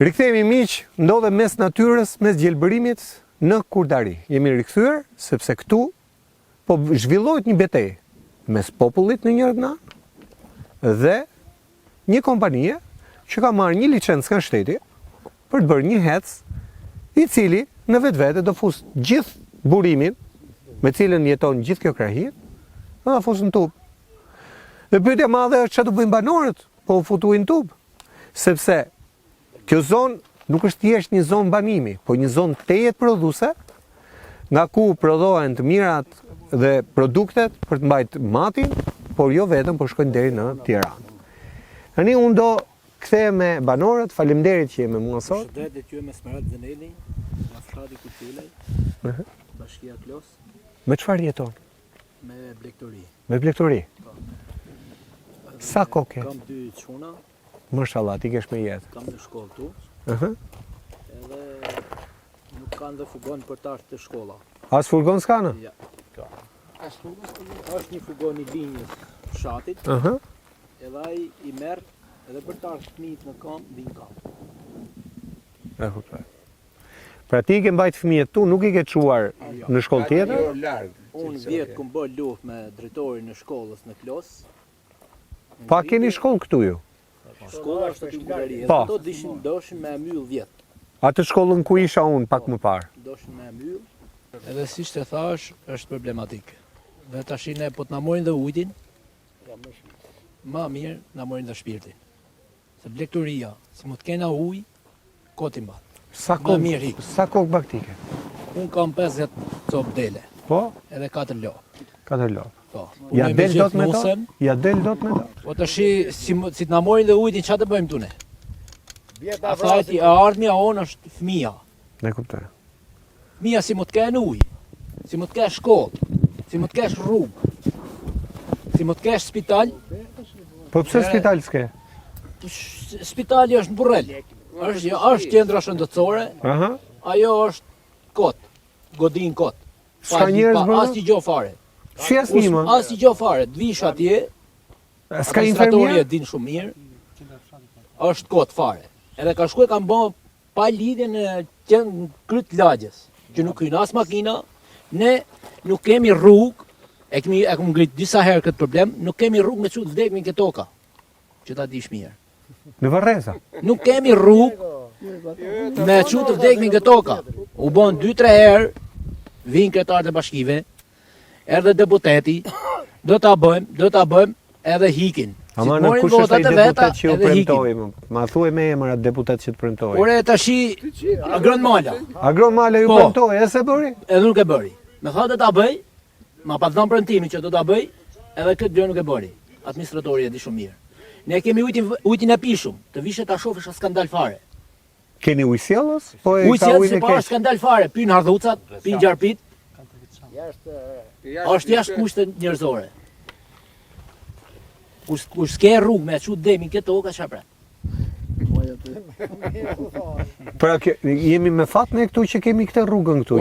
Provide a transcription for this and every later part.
Rikthehemi miq, ndodhe mes natyrës, mes gjelbërimit në Kurdari. Jemi rikthyer sepse këtu po zhvillohet një betejë mes popullit në njëra anë dhe një kompanie që ka marrë një licencë nga shteti për të bërë një hec i cili në vetvete do fus gjithë burimin me cilën jeton gjithë kjo krahi, do ta fusë në tub. Dhe pyetja e madhe është çfarë do bëjnë banorët po u futuin në tub, sepse kjo zonë nuk është thjesht një zonë banimi, po një zonë tejet prodhuese, nga ku prodhohen të mirat dhe produktet për të mbajtur matin, por jo vetëm, por shkojnë deri në Tiranë. Tani unë do kthehem me banorët, faleminderit që je me mua sot. Shëndetit ju me Smerat Zeneli, nga fshati Kutilej, Bashkia Klos. Me çfarë jeton? Me blegtori. Me blegtori. Sa koke? Kam 2 çuna. Mashallah, ti kesh me jetë. Kam në shkollë tu. Edhe nuk kanë dhe fugon për të ardhur të shkolla. As furgon s'ka në? Ja. Është një fugon i linjës fshatit. Edhe ai i merr edhe për të ardhur fëmijët në kam, vin kam. E kuptoj. Pra ti ke mbajt fëmijët tu, nuk i ke çuar në shkollë tjetër? Unë vjet kum bë luftë me drejtorin e shkollës në Klos. Pa keni shkollë këtu ju? Shkolla është aty në Bulgari. Pa. Ato doshin me myll vjet. Atë shkollën ku isha unë pak më parë. Doshin me myll. Edhe siç të thash, është problematik. Dhe tash ne po të na morrin dhe ujin. Ma mirë na morrin dhe shpirtin. Se blegtoria, si mund të kena ujë, koti mbat. Sa kokë baktike? Un kam 50 cop dele. Po? Edhe 4 lo. 4 lopë. Po. Ja del dot me to? Ja del dot me to? Po tash si të na morrin dhe ujin, çfarë të bëjmë tune? A thajti, e ardhmja onë është fëmija. Ne kuptoj. Fëmija si mund të kenë ujë, si mund të kesh shkollë, si mund të kesh rrugë, si mund të kesh spital. Po pse spital s'ke? Spitali është në Burrel. Është qendra shëndetësore. Ajo është kot, godin kot. S'ka njerëz brenda? As i gjo fare. Si asnjë më? As i gjo fare, të vish atje. S'ka infermier? Din shumë mirë. Është kot fare. Edhe ka shkuar kanë bën pa lidhje në kryt lagjes, që nuk hyn as makina, ne nuk kemi rrugë, e kemi ngrit disa herë këtë problem, nuk kemi rrugë me çut vdekmin këtë toka. Që ta dish mirë. Në Varreza. Nuk kemi rrugë me çut vdekmin këtë toka. U bën 2-3 herë, vinë kryetarët e bashkive, erdhe deputeti, do ta bëjmë, edhe hikin. Ama në kush është ai deputet që u premtoi? Ma thuaj me emër atë deputet që të premtoi. Ore tashi Agron Mala. Agron Mala ju premtoi, e se bëri? Edhe nuk e bëri. Me tha do ta bëj, ma pa dhënë premtimin që do ta bëj, edhe këtë gjë nuk e bëri. Administratori e di shumë mirë. Ne kemi ujin e pishum, të vishe ta shohësh skandal fare. Keni ujë sjellës? Po e ka ujin e keq. Skandal fare, pin hardhucat, pin gjarpit. Është jashtë kushte njerëzore. Kur s'ke rrugë me çut demin këtë toka çfarë pra? Pra jemi me fat ne këtu që kemi këtë rrugën këtu.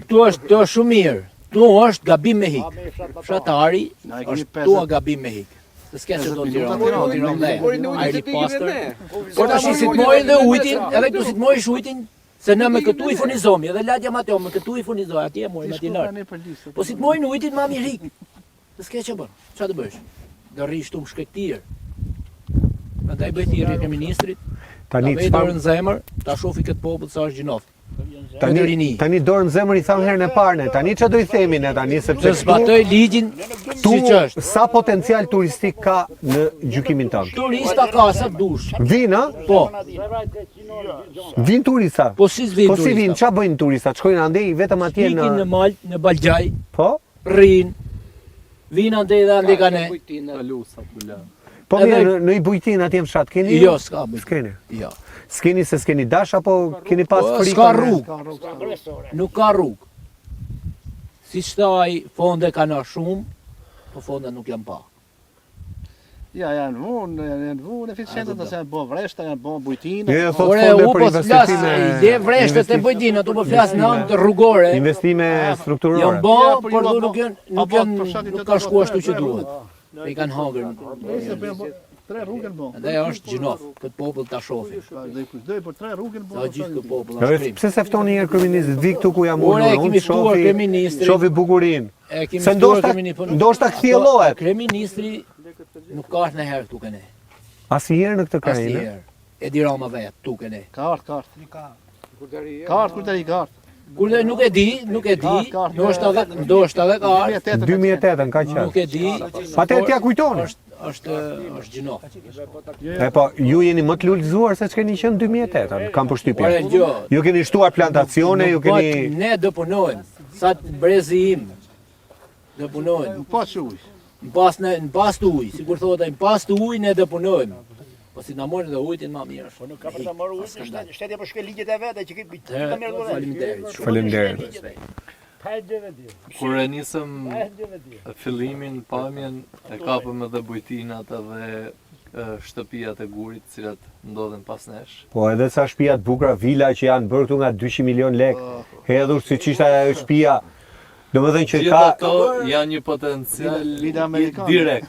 Këtu është shumë mirë. Këtu është gabim me hik. Fshatari është këtu gabim me hik. Se s'ke që do Tiranë dhe ajri pastër. Por tash si të mojnë dhe ujtin, edhe këtu si të mojsh ujtin, se në me këtu i furnizomi, edhe latja ma tjo, me këtu i furnizoj, atje mojnë, atje lartë. Po si të mojnë ujtin, ma mirë hik. Se s'ke që bërë, qa të bësh? Do rrish tu më shkektirë. Andaj bëj thirrje ke ministrit. Tani çfarë në zemër, ta shofi këtë popull sa është gjinoft. Tani dorën zemër i tham herën e parë ne. Tani çfarë do i themi ne tani sepse zbatoj ligjin siç është. Sa potencial turistik ka në gjykimin tonë? Turista ka sa dush. Vin, a? Po. Vin turista. Po si vin turista? Po si vin, ç'a bëjnë turistat? Shkojnë andej vetëm atje në mal, në Balgjaj. Po? Rrin. Vin andej dhe andej kanë. Po mirë, në i bujtin atje në fshat keni? Jo, s'ka bujtin. S'keni? Jo. S'keni se s'keni dash apo keni pas frikë? S'ka rrugë. Nuk ka rrugë. Si shtaj, fonde kanë shumë, po fonde nuk janë pa. Ja, janë vunë eficiente, të se janë bo vreshta, janë bo bujtinë. Ore, u po s'flasë, ide vreshtet e bujtinë, atu po flasë në anë të rrugore. Investime strukturore. Janë bo, por nuk ka shku ashtu që duhet. I kanë hangër. Tre rrugën bo. Dhe është gjinof, këtë popull ta shofi. Dhe kujdoj për tre rrugën bo. Sa gjithë këtë popull është krim. Pse se fton një herë kryeministit, vi këtu ku jam Ore, unë, kemi ftuar kryeministrin. shofi bukurinë. E kemi Se ftuar ndoshta kryeministrin. ndoshta kthjellohet. Kryeministri nuk ka ardhur herë këtu kene. Asnjëherë në këtë krajinë. Asnjëherë. Edi Rama vet këtu kene. Kart. Kurt Kur nuk e di, ndoshta edhe ka ardhur. 2008 ka qenë. Nuk e di. Atëherë t'ja kujtoni. Është gjinof. E po, ju jeni më të lullëzuar se ç'keni qenë 2008, kam Ore, përshtypjen. gjo. Ju keni shtuar plantacione, ju keni Ne do punojmë. Sa brezi im. Do punojmë. Nuk pa quj. Në pas të ujë, sikur thotë, në pas të ujë ne do punojmë. Po si na morën dhe ujtin më mirë. Po nuk Ka për të marrë ujë, shteti po shkoj ligjet e vete që ki Faleminderit. Faleminderit. Kur e nisëm fillimin, pamjen, e kapëm edhe bujtinat edhe shtëpijat e gurit, cilat ndodhen pas nesh. Po edhe sa shtëpia të bukura, vila që janë bërë këtu nga 200 milion lek, hedhur siç ishte ajo shtëpia. Domethënë që Gjithë ka ato janë një potencial Vida amerikane. direkt.